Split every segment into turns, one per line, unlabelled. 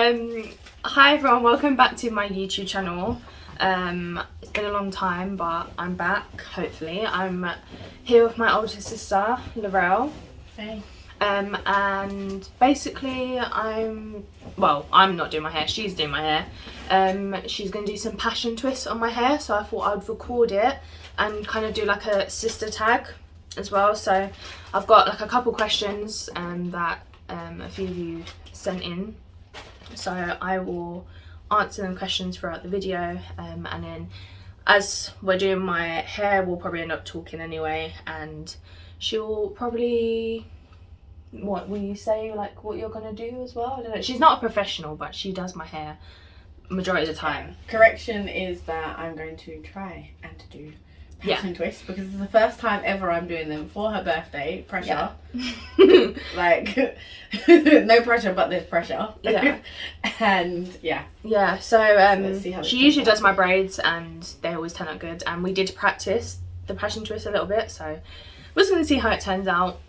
Hi everyone, welcome back to my YouTube channel. It's been a long time, but I'm back, hopefully. I'm here with my older sister, Laurel.
Hey.
And basically I'm not doing my hair, she's doing my hair. She's going to do some passion twists on my hair, so I thought I'd record it and kind of do like a sister tag as well. So I've got like a couple questions that a few of you sent in, so I will answer them questions throughout the video, and then as we're doing my hair we'll probably end up talking anyway, and she'll probably, what will you say, like what you're gonna do as well? I don't know, she's not a professional but she does my hair majority of the time.
Correction is that I'm going to try and do passion twists because it's the first time ever I'm doing them for her birthday. Pressure. Yeah. Like no pressure, but there's pressure.
Yeah.
And yeah,
so she usually does my braids and they always turn out good, and we did practice the passion twist a little bit, so we're just gonna see how it turns out.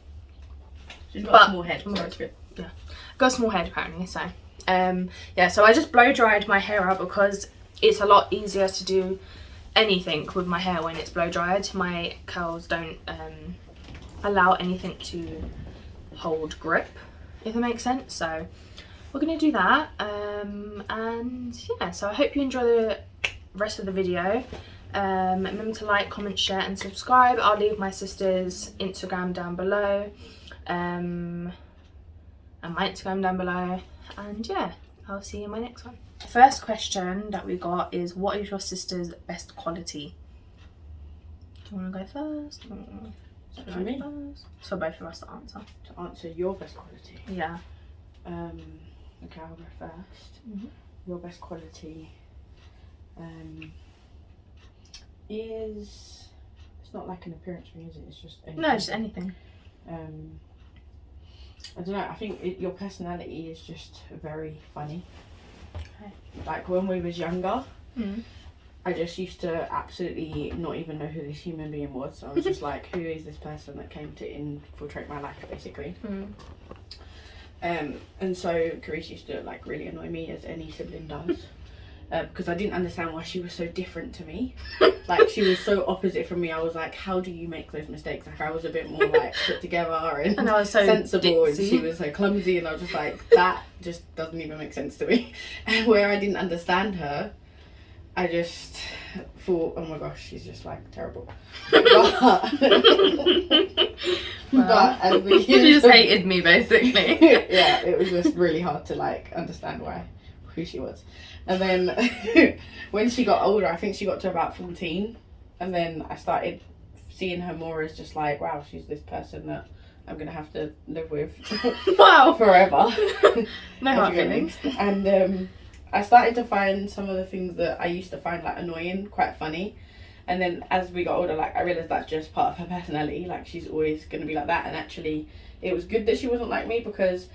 She's got a small head, so it's good.
Yeah, got a small head apparently. So yeah, so I just blow dried my hair out because it's a lot easier to do anything with my hair when it's blow dried. My curls don't allow anything to hold grip, if it makes sense. So we're gonna do that, and yeah, so I hope you enjoy the rest of the video. Remember to like, comment, share and subscribe. I'll leave my sister's Instagram down below, and my Instagram down below, and yeah, I'll see you in my next one. First question that we got is, what is your sister's best quality? Do you want to go first?
For me?
It's for both of us to answer.
To answer your best quality?
Yeah.
Okay, I'll go first. Your best quality is, it's not like an appearance thing, is it? It's just anything.
No, just anything.
I don't know, I think your personality is just very funny.
Okay.
Like when we was younger, I just used to absolutely not even know who this human being was. So I was just like, who is this person that came to infiltrate my life, basically? And so Carice used to like really annoy me, as any sibling does. Because I didn't understand why she was so different to me. Like, she was so opposite from me. I was like, how do you make those mistakes? Like, I was a bit more like put together and
I was so
sensible,
ditzy.
and she was so clumsy, and I was just like, that just doesn't even make sense to me. And where I didn't understand her, I just thought, oh my gosh, she's just like terrible. But as the
you just hated me, basically.
Yeah, it was just really hard to like understand who she was. And then when she got older, I think she got to about 14, and then I started seeing her more as just like, wow, she's this person that I'm gonna have to live with
Wow,
forever.
No hard feelings.
And I started to find some of the things that I used to find like annoying quite funny. And then as we got older, like I realised that's just part of her personality. Like, she's always gonna be like that. And actually it was good that she wasn't like me, because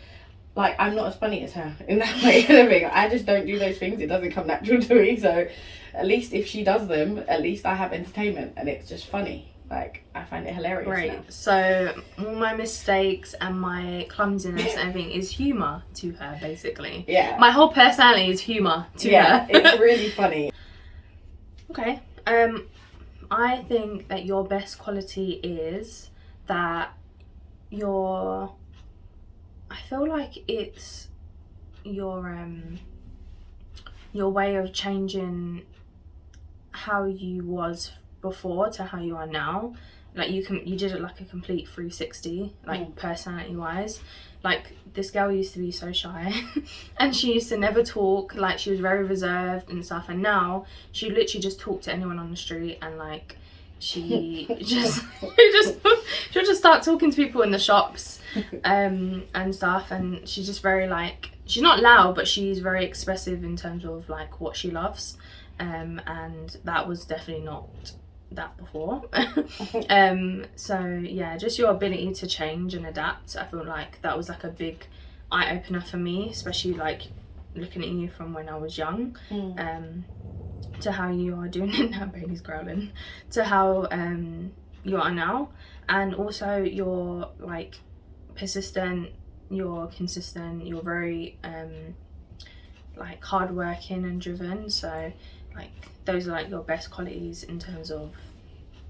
like I'm not as funny as her in that way. I just don't do those things. It doesn't come natural to me. So at least if she does them, at least I have entertainment and it's just funny. Like, I find it hilarious.
Right.
Now.
So all my mistakes and my clumsiness and everything is humour to her, basically.
Yeah.
My whole personality is humour to her.
It's really funny.
Okay. I think that your best quality is that I feel like it's your way of changing how you was before to how you are now. Like, you did it like a complete 360, like personality wise. Like, this girl used to be so shy and she used to never talk, like she was very reserved and stuff, and now she literally just talk to anyone on the street, and like she'll just start talking to people in the shops and stuff, and she's just very like, she's not loud but she's very expressive in terms of like what she loves, and that was definitely not that before. So yeah, just your ability to change and adapt, I feel like that was like a big eye-opener for me, especially like looking at you from when I was young, to how you are doing it now. Bailey's growling. To how you are now, and also you're like persistent, you're consistent, you're very like hardworking and driven. So like those are like your best qualities in terms of,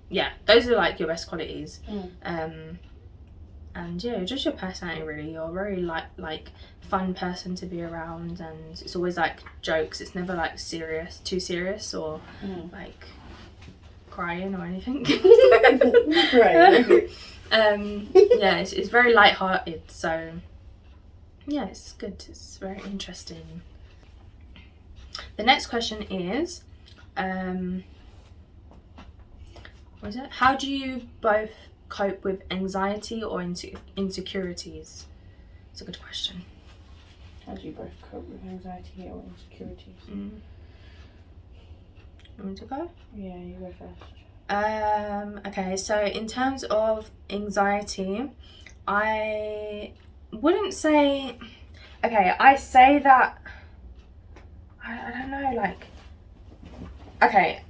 yeah, those are like your best qualities. And yeah, just your personality really. You're a very like fun person to be around, and it's always like jokes. It's never like too serious or like crying or anything.
Right.
Yeah, it's very light-hearted, so yeah, it's good. It's very interesting. The next question is, what is it? How do you both cope with anxiety or insecurities? It's a good question.
How do you both cope with anxiety or insecurities?
You want me to go?
Yeah, you go first.
Okay, so in terms of anxiety, I wouldn't say, okay, I say that, I don't know, like, okay,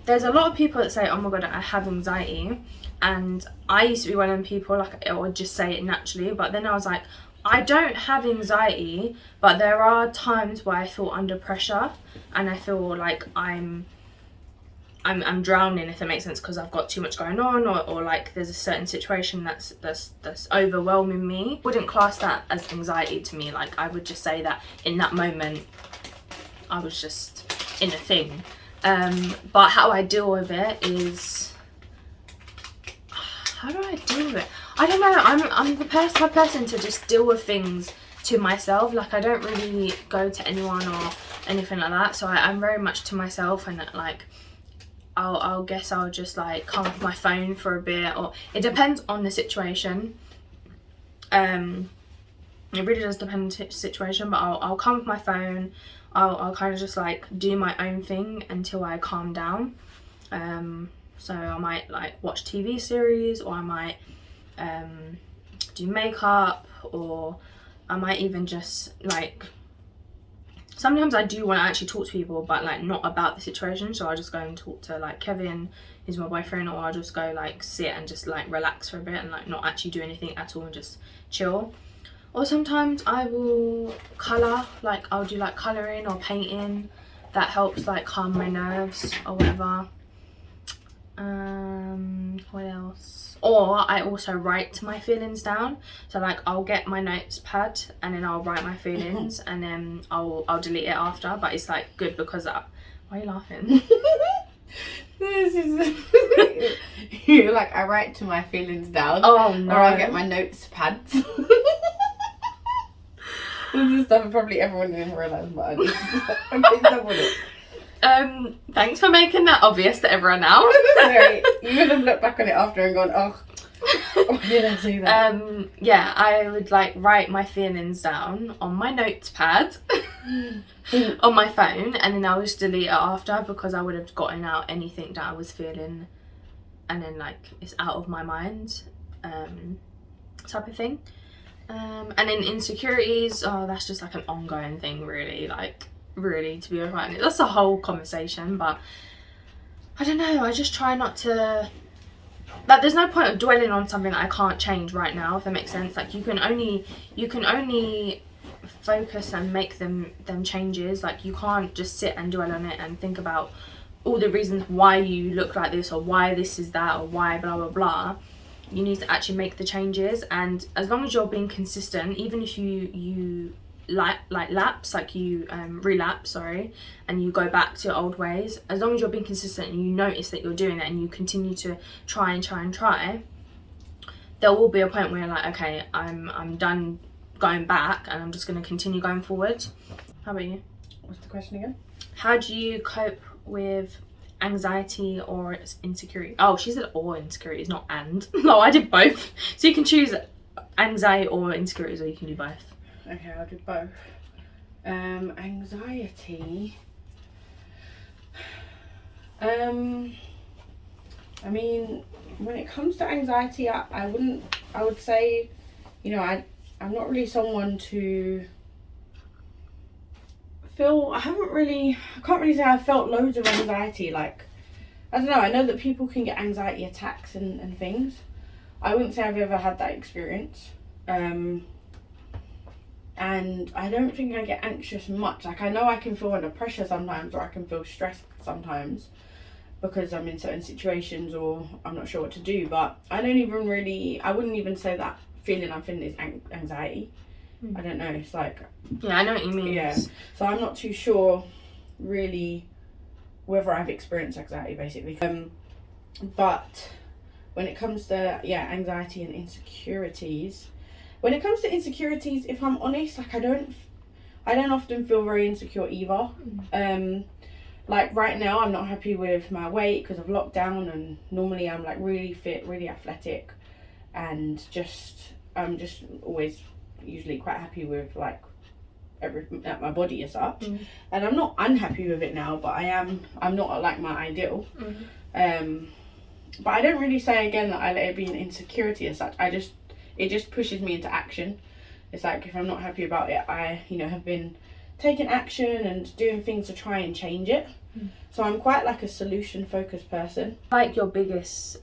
there's a lot of people that say, oh my god, I have anxiety, and I used to be one of them people, like, I would just say it naturally, but then I was like, I don't have anxiety, but there are times where I feel under pressure, and I feel like I'm drowning, if that makes sense, because I've got too much going on, or like there's a certain situation that's overwhelming me. Wouldn't class that as anxiety to me. Like I would just say that in that moment I was just in a thing. But how I deal with it is, how do I deal with it? I don't know. I'm the type of person to just deal with things to myself. Like I don't really go to anyone or anything like that. So I'm very much to myself, and like I'll guess I'll just like come off my phone for a bit, or it depends on the situation. It really does depend on the situation, but I'll come off my phone. I'll kind of just like do my own thing until I calm down. So I might like watch TV series, or I might do makeup, or I might even just like, sometimes I do want to actually talk to people, but like not about the situation, so I'll just go and talk to like Kevin, who's my boyfriend, or I'll just go like sit and just like relax for a bit and like not actually do anything at all and just chill. Or sometimes I will colour, like I'll do like colouring or painting. That helps like calm my nerves or whatever. What else? Or I also write my feelings down. So like I'll get my notes pad and then I'll write my feelings and then I'll delete it after. But it's like good because why are you laughing?
This is you're like, I write to my feelings down.
Oh no.
Or I'll get my notes pads. This is stuff probably everyone didn't realise, but I just picked up on it.
Thanks for making that obvious to everyone now.
Sorry, you would have looked back on it after and gone, oh, why did I say that?
Yeah, I would like write my feelings down on my notes pad on my phone, and then I would just delete it after, because I would have gotten out anything that I was feeling, and then like it's out of my mind, type of thing. And then insecurities, that's just like an ongoing thing, really, like really, to be honest. That's a whole conversation, but I don't know, I just try not to, like, there's no point of dwelling on something that I can't change right now, if that makes sense. Like you can only focus and make them changes. Like you can't just sit and dwell on it and think about all the reasons why you look like this, or why this is that, or why blah blah blah. You need to actually make the changes, and as long as you're being consistent, even if you lapse, like you relapse, sorry, and you go back to your old ways, as long as you're being consistent and you notice that you're doing it and you continue to try, there will be a point where you're like, okay, I'm done going back and I'm just going to continue going forward. How about you?
What's the question again?
How do you cope with anxiety or insecurity? Oh, she said or insecurities, not and. No, I did both. So you can choose anxiety or insecurities, or you can do both.
Okay, I'll do both. Anxiety. I mean, when it comes to anxiety, I would say, you know, I'm not really someone to feel, I can't really say I've felt loads of anxiety. Like, I don't know, I know that people can get anxiety attacks and things. I wouldn't say I've ever had that experience. and I don't think I get anxious much. Like, I know I can feel under pressure sometimes, or I can feel stressed sometimes because I'm in certain situations or I'm not sure what to do, but I wouldn't even say that feeling I'm feeling is anxiety. I don't know, it's like,
yeah, I know what you mean.
yeah, so I'm not too sure really whether I've experienced anxiety, basically. But when it comes to anxiety and insecurities, if I'm honest, like, I don't often feel very insecure either. Like, right now I'm not happy with my weight because of lockdown, and normally I'm like really fit, really athletic, and I'm just always usually quite happy with like everything at my body as such. And I'm not unhappy with it now, but I'm not at like my ideal. But I don't really say again that I let it be an insecurity as such. It just pushes me into action. It's like, if I'm not happy about it, I have been taking action and doing things to try and change it. So I'm quite like a solution focused person.
Like, your biggest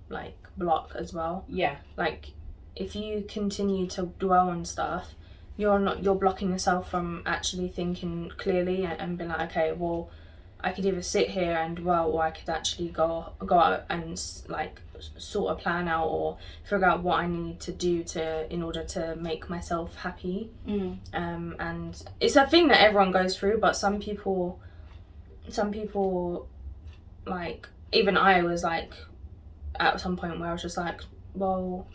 like block as well.
Yeah.
Like, if you continue to dwell on stuff, you're blocking yourself from actually thinking clearly and being like, okay, well, I could either sit here and dwell, or I could actually go out and like sort a plan out or figure out what I need to do in order to make myself happy. And it's a thing that everyone goes through, but some people, like, even I was like at some point where I was just like, well,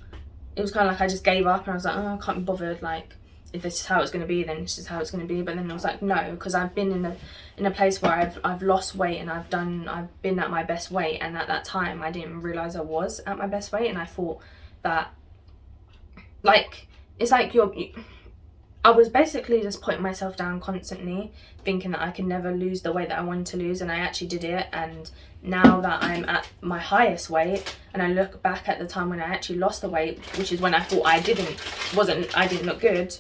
it was kind of like I just gave up, and I was like, oh, I can't be bothered, like, if this is how it's going to be, then this is how it's going to be. But then I was like, no, because I've been in a place where I've lost weight, and I've been at my best weight, and at that time I didn't realise I was at my best weight, and I thought that, like, it's like I was basically just putting myself down constantly, thinking that I could never lose the weight that I wanted to lose, and I actually did it. And now that I'm at my highest weight, and I look back at the time when I actually lost the weight, which is when I thought I didn't look good,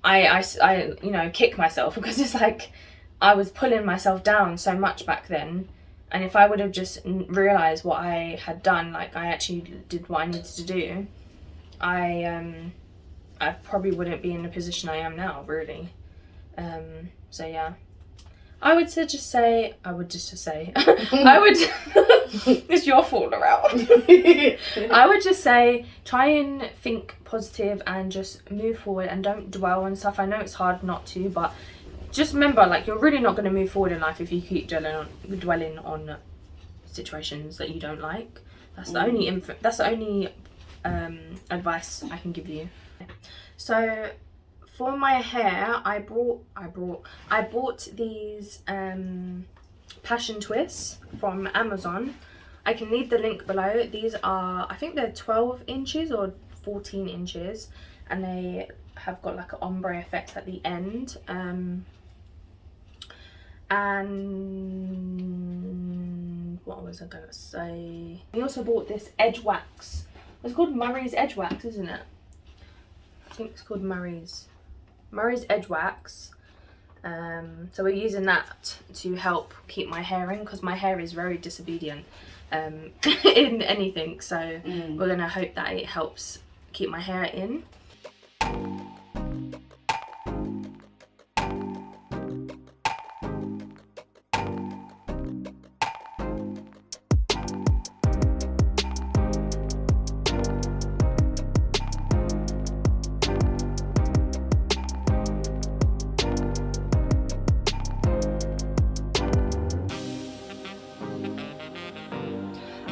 I kick myself, because it's like I was pulling myself down so much back then. And if I would have just realised what I had done, like, I actually did what I needed to do, I probably wouldn't be in the position I am now, really. So yeah, I would just say, it's your fault around. I would just say, try and think positive and just move forward and don't dwell on stuff. I know it's hard not to, but just remember, like, you're really not going to move forward in life if you keep dwelling on situations that you don't like. That's the only advice I can give you. So for my hair, I bought these passion twists from Amazon. I can leave the link below. These are, I think they're 12 inches or 14 inches, and they have got like an ombre effect at the end. And what was I gonna say? I also bought this edge wax. It's called Murray's Edge Wax, isn't it? I think it's called Murray's Edge Wax. So we're using that to help keep my hair in, because my hair is very disobedient in anything. So we're gonna hope that it helps keep my hair in.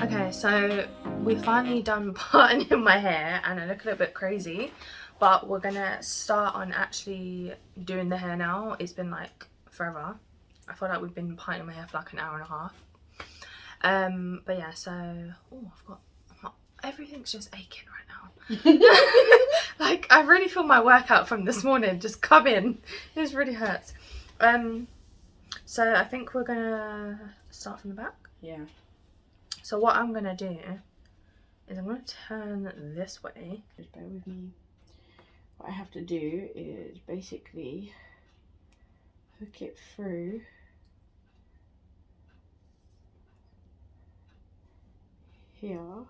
Okay, so we've finally done parting in my hair, and I look a little bit crazy, but we're gonna start on actually doing the hair now. It's been like forever. I feel like we've been parting my hair for like an hour and a half. But yeah, so everything's just aching right now. Like, I really feel my workout from this morning just come in. This really hurts. So I think we're gonna start from the back.
Yeah.
So what I'm gonna do is I'm gonna turn this way.
Just bear with me. What I have to do is basically hook it through here.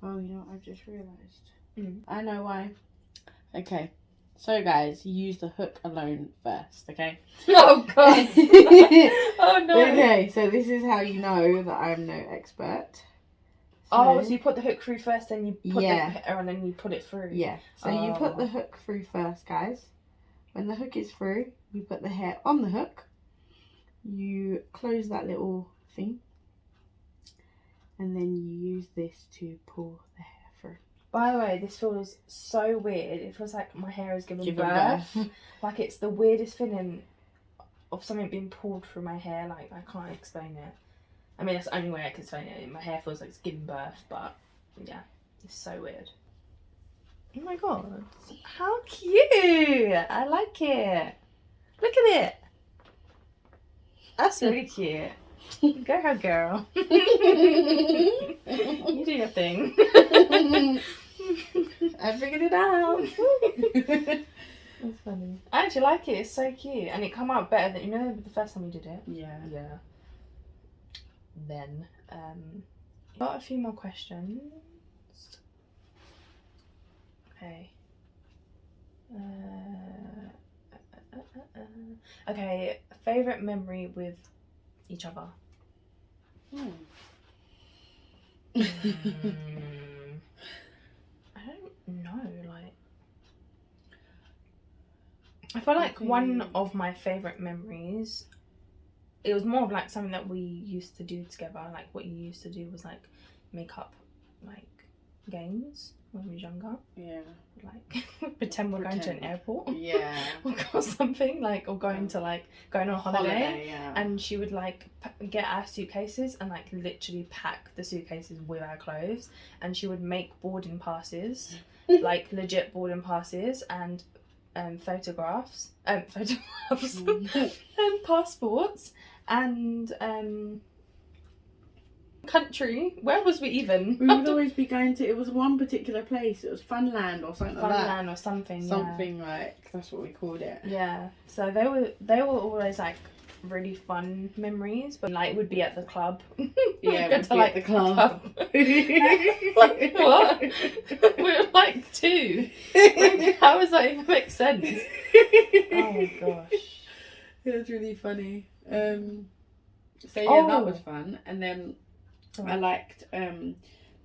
Oh, you know what I've just realised?
Mm.
I know why. Okay. So, guys, use the hook alone first, okay?
Oh, God. Oh, no.
Okay, so this is how you know that I'm no expert.
So you put the hook through first, then you put
yeah.
the and then you put it through.
Yeah. So you put the hook through first, guys. When the hook is through, you put the hair on the hook. You close that little thing. And then you use this to pull the hair through.
By the way, this feels so weird. It feels like my hair is giving birth. Like it's the weirdest feeling of something being pulled through my hair. Like I can't explain it. I mean, that's the only way I can explain it. My hair feels like it's giving birth, but yeah, it's so weird. Oh my god, how cute! I like it. Look at it. That's really cute. Go, girl. You do your thing.
I figured it out.
That's funny. I actually like it. It's so cute, and it come out better than the first time we did it.
Yeah.
Yeah. Then, got a few more questions. Okay. Okay. Favorite memory with each other. I don't know, like I feel like one of my favourite memories, it was more of like something that we used to do together. Like what you used to do was like make up like games when we were younger.
Yeah.
Like pretend we're going to an airport.
Yeah.
or something, like, or going on holiday.
Yeah.
And she would like get our suitcases and like literally pack the suitcases with our clothes, and she would make boarding passes, like legit boarding passes, and photographs, and passports, and country. Where was we even?
We would always be going to. It was one particular place. It was Funland or something like that.
Funland or something.
Something like that's what we called it.
Yeah. So they were always like really fun memories, but like would be at the club.
Yeah,
go
we'd
to
be
like
at the club.
Like what? We're like 2. Like, how does that even make sense? Oh my gosh.
It was really funny. So yeah, that was fun. And then I liked the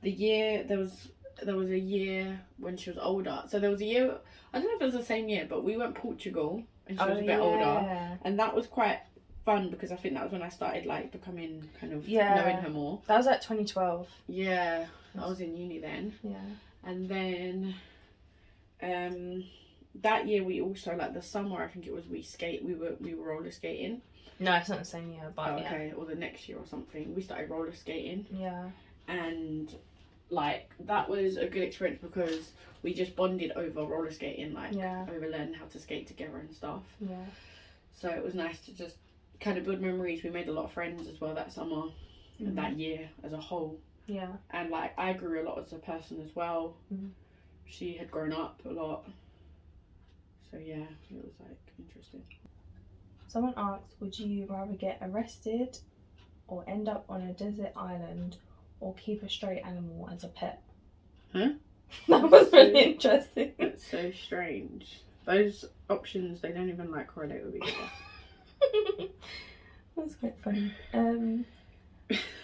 year there was a year when she was older. So there was a year, I don't know if it was the same year, but we went Portugal and she was a bit older, and that was quite fun because I think that was when I started like becoming kind of knowing her more.
That was like 2012.
Yeah, I was in uni then.
Yeah. And
then that year we also, like the summer, I think it was, we were roller skating.
No, it's not the same year, but
okay, or the next year or something. We started roller skating.
Yeah.
And like that was a good experience because we just bonded over roller skating, like over learning how to skate together and stuff.
Yeah.
So it was nice to just kind of build memories. We made a lot of friends as well that summer and that year as a whole.
Yeah.
And like I grew a lot as a person as well. She had grown up a lot. So yeah, it was like interesting. Someone
asked, would you rather get arrested or end up on a desert island or keep a stray animal as a pet?
Huh?
That was really interesting.
That's so strange. Those options, they don't even like correlate with each other.
That's quite funny.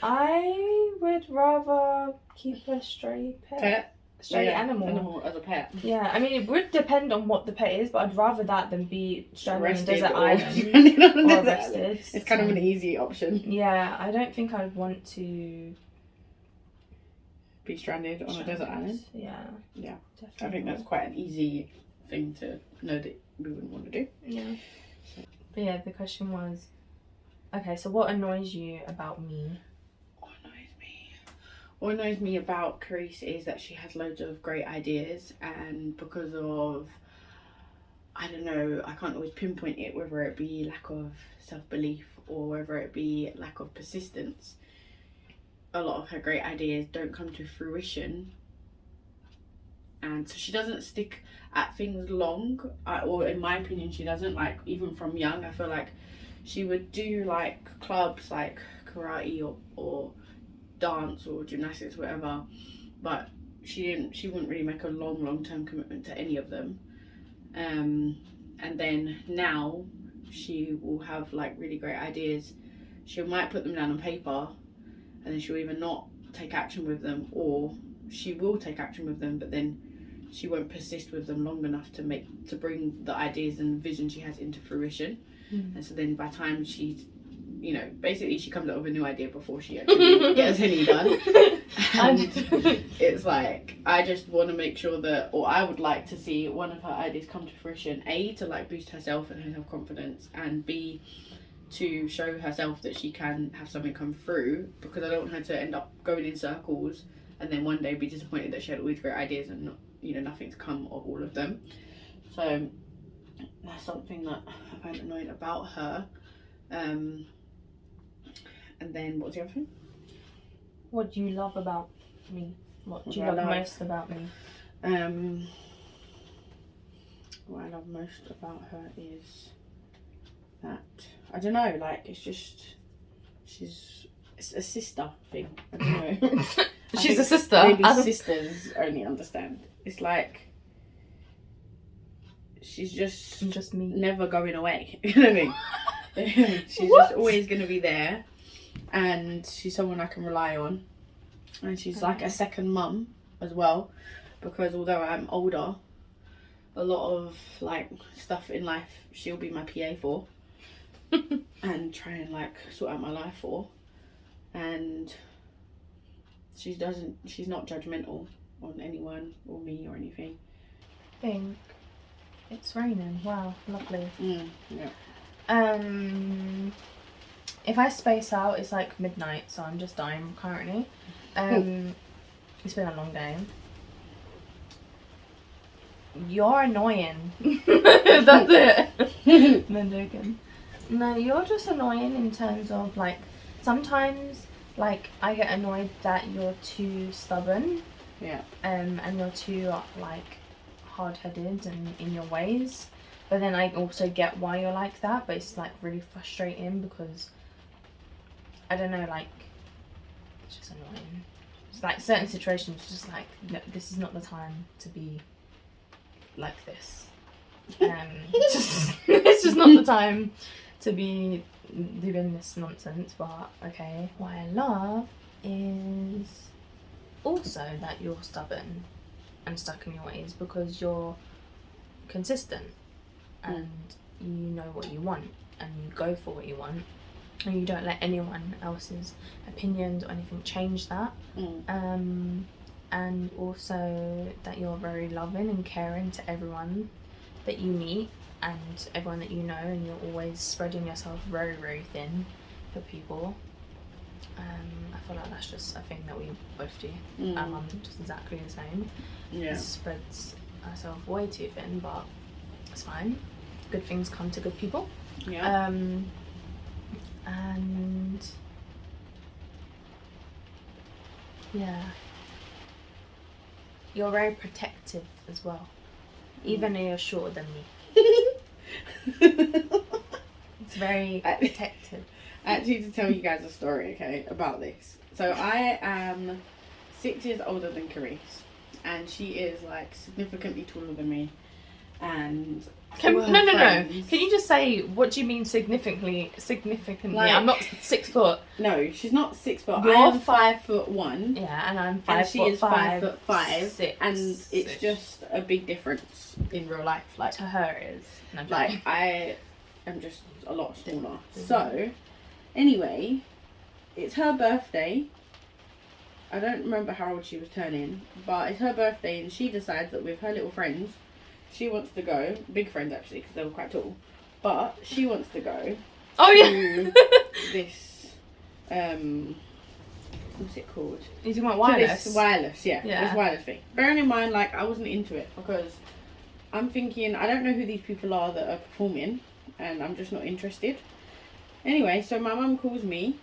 I would rather keep a stray pet. Stray animal
as a pet.
Yeah, I mean it would depend on what the pet is, but I'd rather that than be stranded on a desert island or arrested.
It's kind of an easy option.
Yeah, I don't think I'd want to
be stranded on a desert island.
Yeah.
Yeah.
Definitely.
I think that's quite an easy thing to know that we wouldn't want to do.
Yeah. But yeah, the question was, okay, so what annoys you about me?
What annoys me about Carice is that she has loads of great ideas, and because of, I don't know, I can't always pinpoint it, whether it be lack of self-belief or whether it be lack of persistence, a lot of her great ideas don't come to fruition. And so she doesn't stick at things long, or in my opinion she doesn't. Like even from young, I feel like she would do like clubs like karate or dance or gymnastics, whatever, but she wouldn't really make a long-term commitment to any of them. And then now she will have like really great ideas. She might put them down on paper, and then she'll either not take action with them, or she will take action with them, but then she won't persist with them long enough to bring the ideas and vision she has into fruition. And so then by the time she's, you know, basically she comes up with a new idea before she actually gets any done. And it's like, I just want to make sure that, or I would like to see one of her ideas come to fruition, A, to like boost herself and her self-confidence, and B, to show herself that she can have something come through, because I don't want her to end up going in circles and then one day be disappointed that she had all these great ideas and not, you know, nothing to come of all of them. So that's something that I find annoying about her. And then what's the other thing?
What do you love about me? What do you love most about me?
What I love most about her is that, I don't know, like, it's a sister thing. I don't know.
She's a sister.
Maybe sisters only understand. It's like, she's just
me.
Never going away. You know what I mean? She's just always going to be there. And she's someone I can rely on. And she's like a second mum as well. Because although I'm older, a lot of like stuff in life she'll be my PA for. And try and like sort out my life for. And she's not judgmental on anyone or me or anything.
I think it's raining. Wow, lovely.
Yeah.
If I space out, it's like midnight, so I'm just dying currently. It's been a long day. You're annoying. That's it. No joking. No, you're just annoying in terms of like, sometimes like I get annoyed that you're too stubborn.
Yeah.
And you're too like hard-headed and in your ways. But then I also get why you're like that, but it's like really frustrating because I don't know, like, it's just annoying. It's like certain situations, it's just like, no, this is not the time to be like this. It's just not the time to be doing this nonsense. But okay, what I love is also that you're stubborn and stuck in your ways, because you're consistent and you know what you want and you go for what you want, and you don't let anyone else's opinions or anything change that. And also that you're very loving and caring to everyone that you meet and everyone that you know, and you're always spreading yourself very, very thin for people. I feel like that's just a thing that we both do. Our mum does exactly the same.
Yeah.
Spreads herself way too thin, but it's fine. Good things come to good people.
Yeah.
And yeah, you're very protective as well, even though you're shorter than me. It's very protective.
Actually, to tell you guys a story, okay, about this. So I am 6 years older than Carice, and she is like significantly taller than me. And
No. Can you just say, what do you mean significantly? Like, I'm not 6 foot.
No, she's not 6 foot.
You're
I am 5'1".
Yeah, and I'm 5
and she
foot
is
5'5",
5'6", and it's just a big difference in real life. Like,
to her is. No,
like I am just a lot smaller. So anyway, it's her birthday. I don't remember how old she was turning, but it's her birthday, and she decides that with her little friends, she wants to go, big friends actually, because they were quite tall, but she wants to go to this, what's it called?
You talking about wireless?
This wireless, this wireless thing. Bearing in mind, like, I wasn't into it, because I'm thinking, I don't know who these people are that are performing, and I'm just not interested. Anyway, so my mum calls me,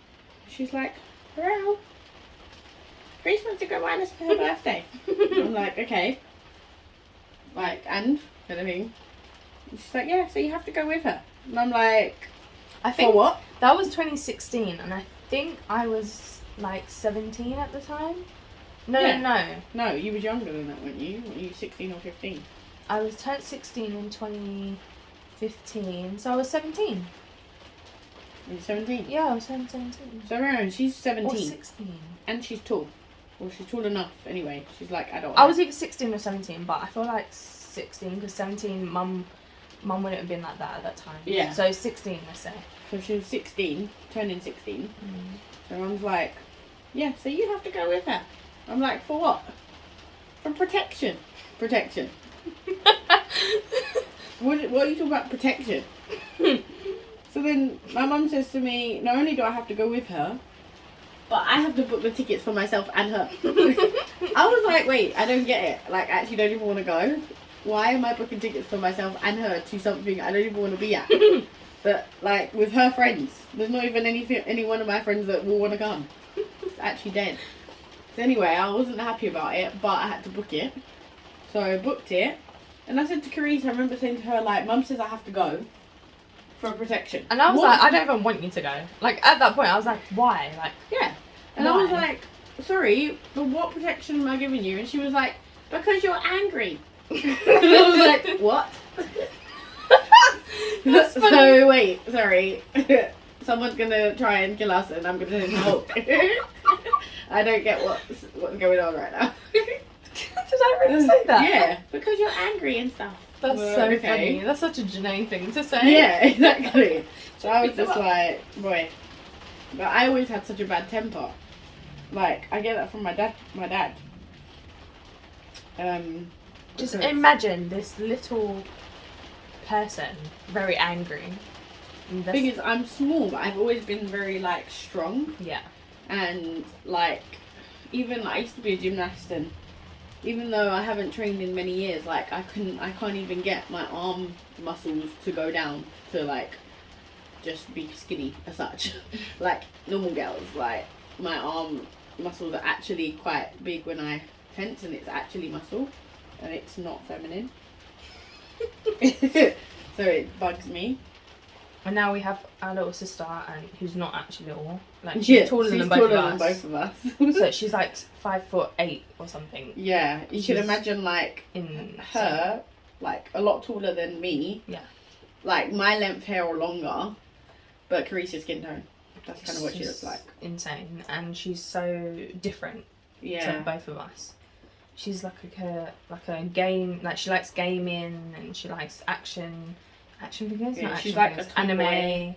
she's like, "Hello, Grace wants to go wireless for her birthday." I'm like, okay. Like, and anything. She's like, "Yeah, so you have to go with her." And I'm like,
I think
for what?
That was 2016, and I think I was like 17 at the time. No,
Yeah.
no.
No, you was younger than that, weren't you? Were you 16 or 15?
I was turned 16 in 2015, so I was 17.
Were you 17?
Yeah, I was turned 17.
So Rowan, she's 17.
Or 16.
And she's tall. Well, she's tall enough anyway. She's like adult.
I was either 16 or 17, but I feel like 16, because 17, mum wouldn't have been like that at that time.
Yeah.
So 16, let's say.
So she was 16, turning 16.
Mm.
So Mum's like, yeah, so you have to go with her. I'm like, for what? For protection. Protection. What are you talking about, protection? So then my mum says to me, not only do I have to go with her, but I have to book the tickets for myself and her. I was like, wait, I don't get it. Like, I actually don't even want to go. Why am I booking tickets for myself and her to something I don't even want to be at? But, like, with her friends. There's not even any one of my friends that will want to come. It's actually dead. So anyway, I wasn't happy about it, but I had to book it. So I booked it. And I said to Carice, I remember saying to her, like, Mum says I have to go for protection.
And I was
What?
like, I don't even want you to go. Like, at that point, I was like, why? Like,
Yeah. And
why?
I was like, sorry, but what protection am I giving you? And she was like, because you're angry. And I was like, what?
That's funny.
So wait, sorry. Someone's gonna try and kill us and I'm gonna send help. I don't get what's going on right now.
Did I really say that?
Yeah, because you're angry and stuff.
That's
Well,
so
okay.
funny. That's such a Janae thing to say.
Yeah, exactly. So I was just like, boy. But I always had such a bad temper. Like, I get that from my dad.
Just
because-
imagine this little person, very angry. And
The thing is, I'm small, but I've always been very, like, strong.
yeah.
And, like, even, like, I used to be a gymnast, and even though I haven't trained in many years, like, I can't even get my arm muscles to go down to, like, just be skinny as such. Like, normal girls, like, my arm muscles are actually quite big when I tense, and it's actually muscle, and it's not feminine. So it bugs me.
And now we have our little sister, and who's not actually little. Like, she's taller than both of us. So she's like 5'8" or something.
Yeah, you
She's
can imagine, like,
in
her, like, a lot taller than me.
Yeah.
Like, my length hair or longer, but Carice's skin tone. That's kind of what she
She's
looks like.
Insane, and she's so different
Yeah.
to both of us. She's like a game, like she likes gaming and she likes action figures,
Yeah,
not
she's
action
like
figures,
a
anime,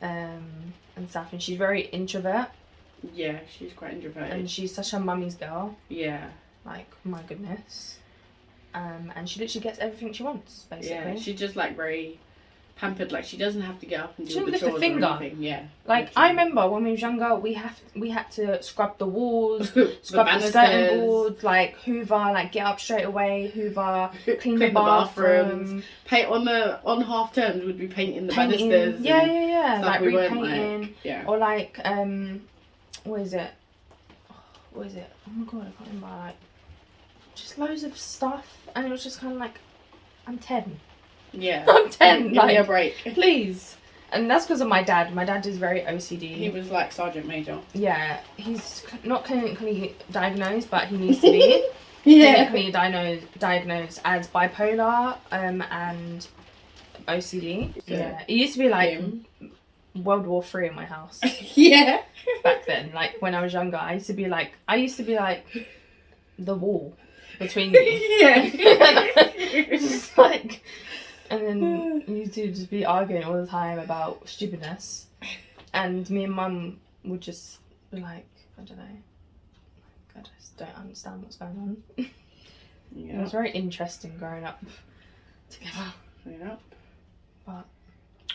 and stuff. And she's very introvert,
Yeah, she's quite introverted.
and she's such a mummy's girl.
Yeah.
Like, my goodness. And she literally gets everything she wants, basically.
Yeah, she's just, like, very pampered. Like, she doesn't have to get up and
She
do all the
doesn't
chores
lift a
or
finger.
anything. Yeah.
Like,
literally.
I remember when we was younger, we had to scrub the walls,
The
scrub the
banisters.
skirting board, like hoover, like get up straight away, hoover, clean the bathroom,
Paint on half terms would be painting the
painting.
banisters.
Yeah,
and
yeah, yeah.
stuff
Like
we weren't,
repainting,
like, yeah.
or like what is it? What is it? Oh my god, I can't remember. Like, just loads of stuff, and it was just kind of like, I'm 10.
Yeah.
I'm 10.
Give
like,
me a break.
please. And that's because of my dad. My dad is very OCD.
He was like Sergeant Major.
Yeah, he's not clinically diagnosed, but he needs to be.
Yeah.
Clinically diagnosed as bipolar and OCD.
So,
yeah, it used to be like
him.
World War III in my house
Yeah.
back then. Like when I was younger, I used to be like the wall between you.
Yeah.
Just like, and then you two just be arguing all the time about stupidness, and me and mum would just be like, I don't know, I just don't understand what's going on. It
Yeah.
was very interesting growing up together,
Yeah.
but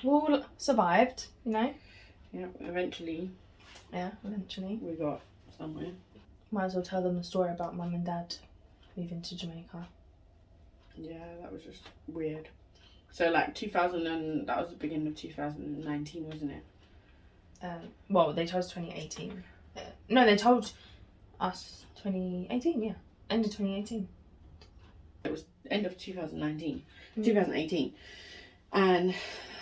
we all survived, you know.
Yeah. Eventually,
Eventually.
we got somewhere.
Might as well tell them the story about mum and dad moving to Jamaica.
Yeah, that was just weird. So like 2000 and that was the beginning of 2019, wasn't it?
Well, they told us 2018. No, they told us 2018. Yeah, end of 2018.
It was end of 2019,
Mm.
2018, and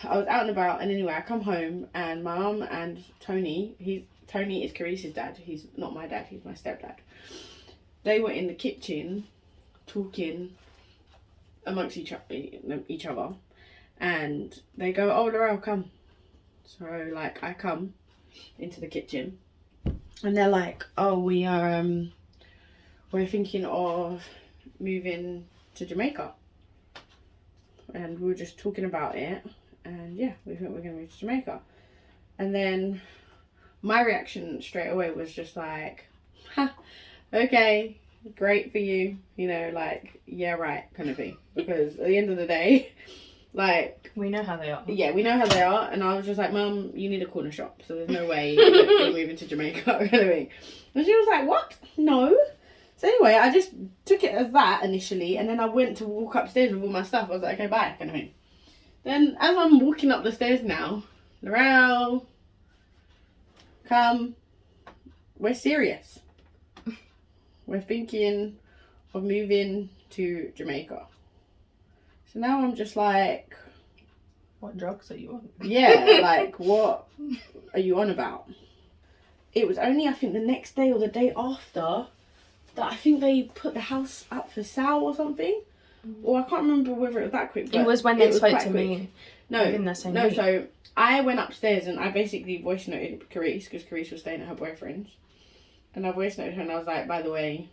I was out and about. And anyway, I come home and my mum and Tony. Tony is Carice's dad. He's not my dad. He's my stepdad. they were in the kitchen talking amongst each other, and they go, "Oh, Laurel, come." So like I come into the kitchen, and they're like, "Oh, we're thinking of moving to Jamaica," and we were just talking about it, and yeah, we think we're gonna move to Jamaica. And then my reaction straight away was just like, "Ha, okay, great for you," you know, like, yeah, right, kind of thing. Because at the end of the day, like,
we know how they are.
Yeah, we know how they are. And I was just like, "Mum, you need a corner shop, so there's no way you're moving to Jamaica," kind of thing. And she was like, "What? No." So anyway, I just took it as that initially, and then I went to walk upstairs with all my stuff. I was like, "Okay, bye," kind of thing. Then as I'm walking up the stairs now, Laurel, come, we're serious. We're thinking of moving to Jamaica. So now I'm just like,
what drugs are you on?
Yeah, like, what are you on about? It was only, I think, the next day or the day after that I think they put the house up for sale or something. Or I can't remember whether it was that quick. But
it was when they spoke to
quick.
me.
No,
in the same week.
So I went upstairs and I basically voice noted Carice, because Carice was staying at her boyfriend's. And I voice noted her and I was like, "By the way,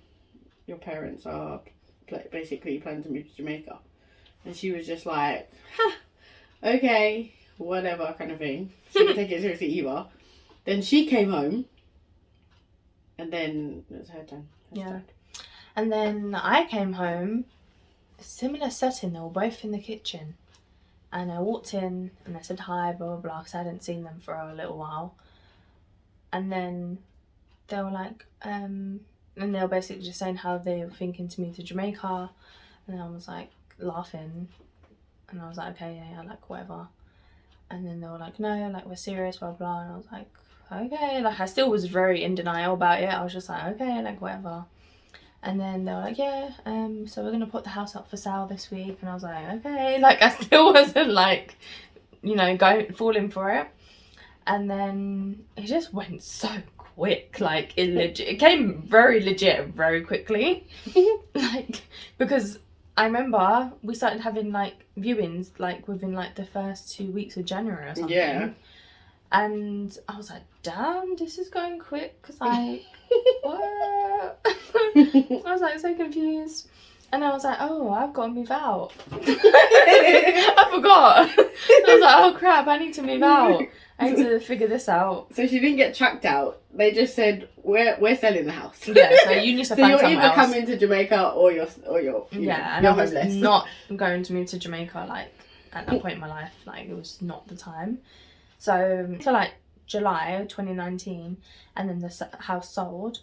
your parents are basically planning to move to Jamaica." And she was just like, "Ha, okay, whatever," kind of thing. She didn't take it seriously either. Then she came home. And then it was her turn.
And then I came home, similar setting, they were both in the kitchen. And I walked in and I said hi, blah, blah, blah, because I hadn't seen them for a little while. And then they were like, and they were basically just saying how they were thinking to move to Jamaica. And I was like laughing. And I was like, "Okay, yeah, like whatever." And then they were like, "No, like we're serious, blah, blah." And I was like, "Okay." Like I still was very in denial about it. I was just like, "Okay, like whatever." And then they were like, "Yeah, so we're gonna put the house up for sale this week." And I was like, "Okay." Like I still wasn't like, you know, falling for it. And then it just went so quick. Like it came very legit very quickly. Like because I remember we started having like viewings like within like the first 2 weeks of January or something.
Yeah.
And I was like, "Damn, this is going quick." Cause like, what? I was like so confused. And I was like, "Oh, I've got to move out." I forgot. I was like, "Oh crap, I need to move out. I need to figure this out."
So she didn't get chucked out. They just said, we're selling the house.
Yeah, so you need to find
you're
somewhere
either
else.
coming to Jamaica or you're
yeah, and
you're
I was
homeless.
not going to move to Jamaica like at that point in my life. Like it was not the time. So like July 2019, and then the house sold.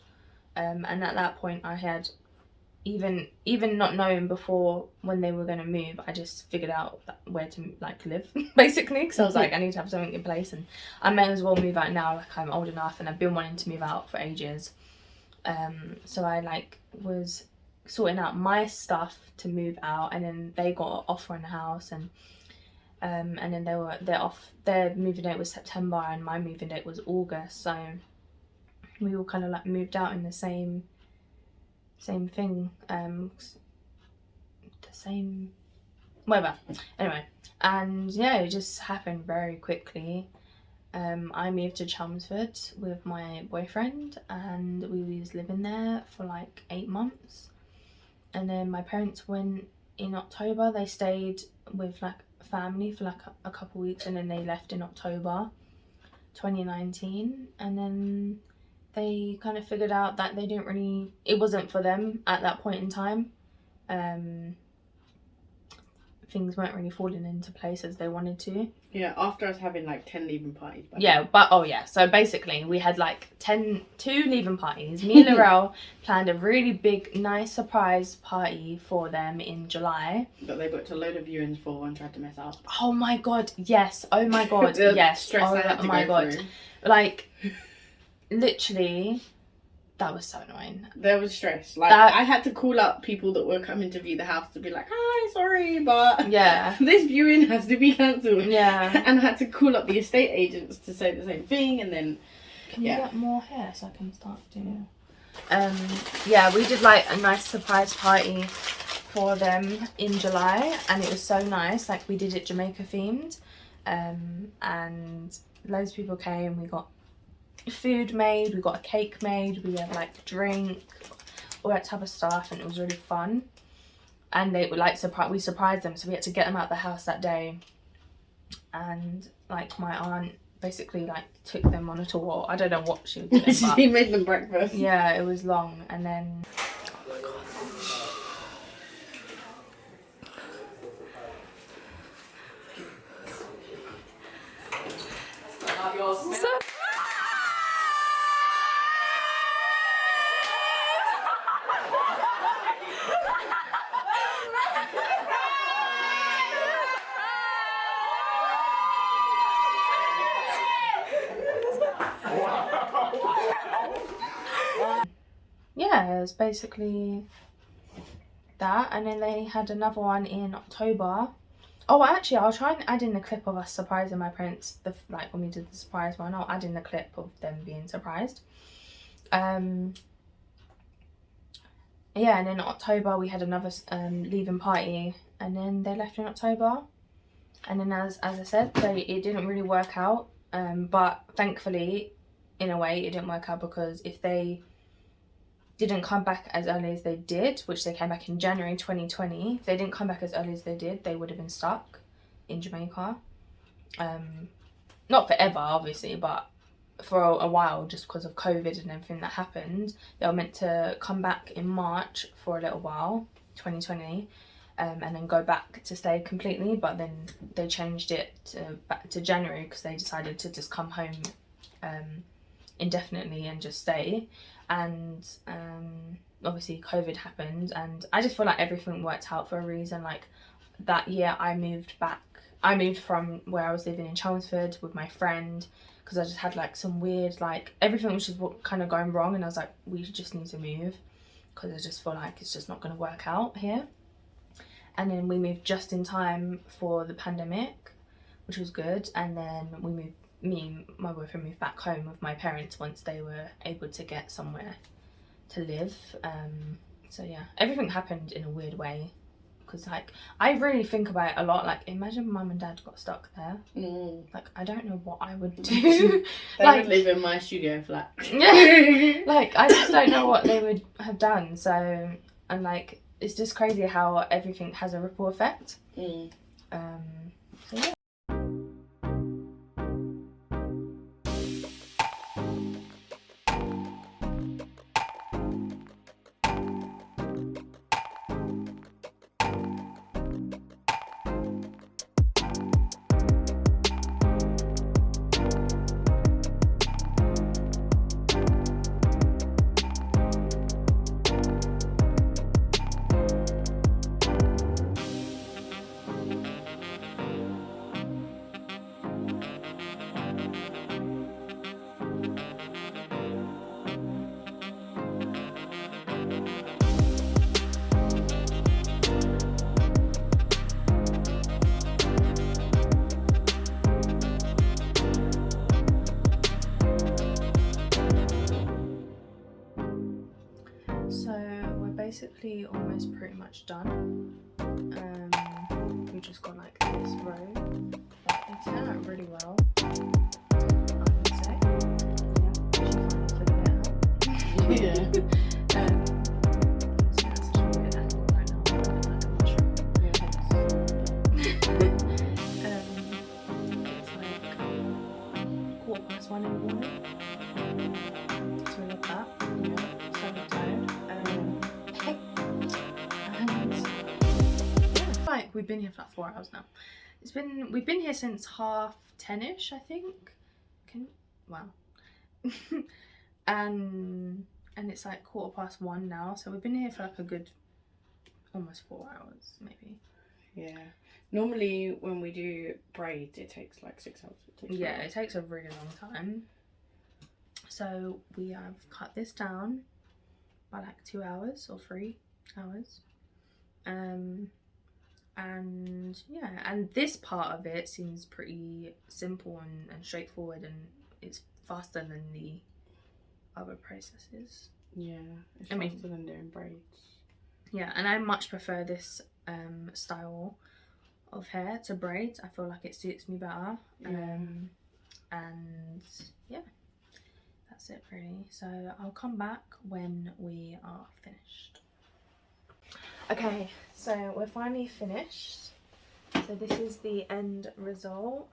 And at that point I had even not knowing before when they were going to move, I just figured out where to like live basically, because I was like, I need to have something in place and I may as well move out now. Like I'm old enough and I've been wanting to move out for ages. So I like was sorting out my stuff to move out, and then they got an offer on the house, and then their moving date was September and my moving date was August, so we all kind of like moved out in the same thing, the same whatever, anyway. And yeah, it just happened very quickly. I moved to Chelmsford with my boyfriend and we was living there for like 8 months, and then my parents went in October. They stayed with like family for like a couple weeks, and then they left in October 2019, and then they kind of figured out that it wasn't for them at that point in time. Things weren't really falling into place as they wanted to.
Yeah, after us having like 10 leaving parties.
So basically we had like 2 leaving parties. Me and Laurel planned a really big, nice surprise party for them in July.
That they booked a load of viewings for and tried to mess up.
Oh my god, yes. Oh my god, yes.
Stress I had to
my
go
god.
through.
Like, literally, that was so annoying.
There was stress. Like, I had to call up people that were coming to view the house to be like, "Hi, sorry, but
yeah,
this viewing has to be cancelled."
Yeah.
And I had to call up the estate agents to say the same thing, and then
Can you get more hair so I can start doing Yeah, we did like a nice surprise party for them in July, and it was so nice. Like, we did it Jamaica themed, and loads of people came. We got food made, we got a cake made, we had like drink, all that type of stuff, and it was really fun. And they were like we surprised them, so we had to get them out of the house that day. And like my aunt basically like took them on a tour. I don't know what she was doing.
She made them breakfast.
Yeah, it was long, and then. So yeah, it was basically that, and then they had another one in October. Oh, actually, I'll try and add in a clip of us surprising my parents. Like when we did the surprise one, I'll add in a clip of them being surprised. Yeah, and then in October we had another leaving party, and then they left in October. And then as I said, it didn't really work out. But thankfully, in a way, it didn't work out, because if they didn't come back as early as they did, which they came back in January 2020, if they didn't come back as early as they did, they would have been stuck in Jamaica. Not forever, obviously, but for a while, just because of COVID and everything that happened. They were meant to come back in March for a little while, 2020, and then go back to stay completely, but then they changed it back to January, because they decided to just come home indefinitely and just stay. And obviously COVID happened, and I just feel like everything worked out for a reason. Like that year I moved from where I was living in Chelmsford with my friend, because I just had like some weird, like everything was just kind of going wrong, and I was like, we just need to move, because I just feel like it's just not going to work out here. And then we moved just in time for the pandemic, which was good. And then me and my boyfriend moved back home with my parents once they were able to get somewhere to live. So yeah, everything happened in a weird way, because like I really think about it a lot. Like, imagine mum and dad got stuck there. Like, I don't know what I would do.
They
like,
would live in my studio flat.
Yeah, like I just don't know what they would have done. So, and like it's just crazy how everything has a ripple effect. So yeah. Basically almost pretty much done. We just got like this row, but it turned out really well, I would say. Yeah, she finally figured it out. Yeah. So that's such a weird angle right now, but I'm not sure. It's like 1:15 in the morning, so we love that. Yeah, so tired. Like we've been here for like 4 hours now. We've been here since 10:30ish, I think. Wow. and it's like 1:15 now, so we've been here for like a good almost 4 hours maybe.
Yeah. Normally when we do braids it takes like 6 hours.
It takes a really long time. So we have cut this down by like 2 hours or 3 hours. And yeah, and this part of it seems pretty simple and straightforward, and it's faster than the other processes.
Yeah, it's
I mean-
faster than doing braids.
Yeah, and I much prefer this style of hair to braids. I feel like it suits me better.
Yeah.
And yeah, that's it really. So I'll come back when we are finished. Okay, so we're finally finished. So this is the end result.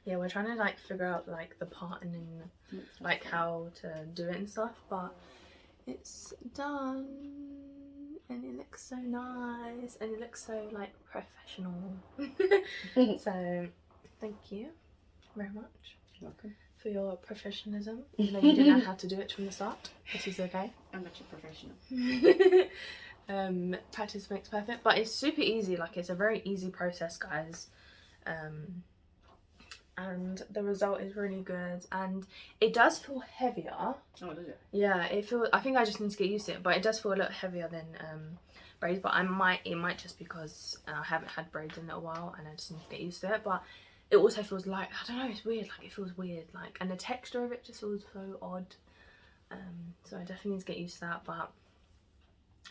Yeah, we're trying to like figure out like the pattern and like how to do it and stuff, but it's done and it looks so nice and it looks so like professional. So thank you very much.
You're welcome.
For your professionalism, even though you didn't know how to do it from the start, which is okay.
I'm much a professional.
Practice makes perfect, but it's super easy. Like, it's a very easy process, guys. And the result is really good, and it does feel heavier.
Oh, does it?
Yeah, it feels. I think I just need to get used to it, but it does feel a lot heavier than braids. But it might just because I haven't had braids in a little while, and I just need to get used to it. But it also feels like, I don't know, it's weird. Like, it feels weird. Like, and the texture of it just feels so odd. So I definitely need to get used to that. But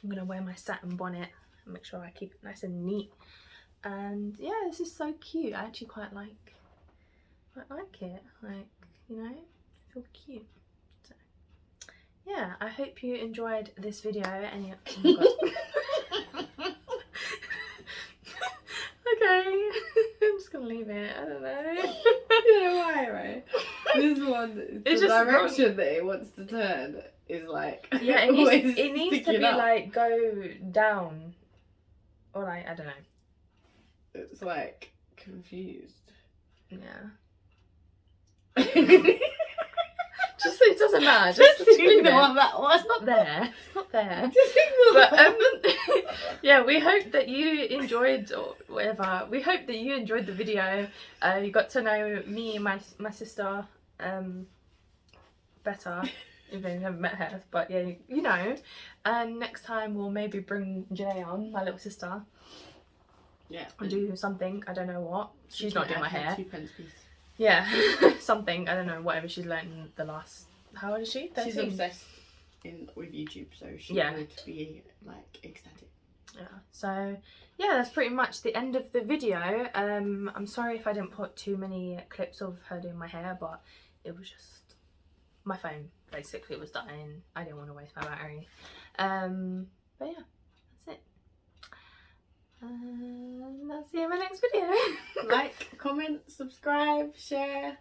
I'm gonna wear my satin bonnet and make sure I keep it nice and neat. And yeah, this is so cute. I actually quite like it. Like, you know, I feel cute. So yeah, I hope you enjoyed this video. And oh my God. Okay, I'm just gonna leave it. I don't know.
You know why, right? This one,
It's
the
just
direction that it wants to turn is like,
yeah, it needs to be
up.
like go down, or like, I don't know.
It's like confused.
Yeah. Just, it doesn't matter. Just leave it. It's not there. It's not there. But yeah, we hope that you enjoyed, or whatever. We hope that you enjoyed the video. You got to know me and my sister better, even though you haven't met her. But yeah, you know. And next time we'll maybe bring Janae on, my little sister.
Yeah.
And do something. I don't know what. She's not doing my hair.
2 pence piece.
Yeah, something. I don't know. Whatever she's learned in the last. How old is she? 13?
She's obsessed with YouTube, so she would be like ecstatic.
Yeah. So yeah, that's pretty much the end of the video. I'm sorry if I didn't put too many clips of her doing my hair, but it was just my phone basically was dying. I didn't want to waste my battery. But yeah, that's it. And I'll see you in my next video.
Like, comment, subscribe, share,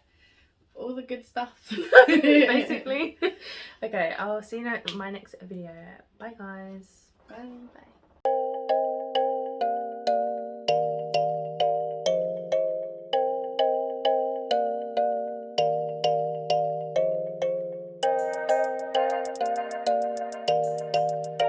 all the good stuff.
Basically. Okay, I'll see you in my next video. Bye guys.
Bye.
Bye.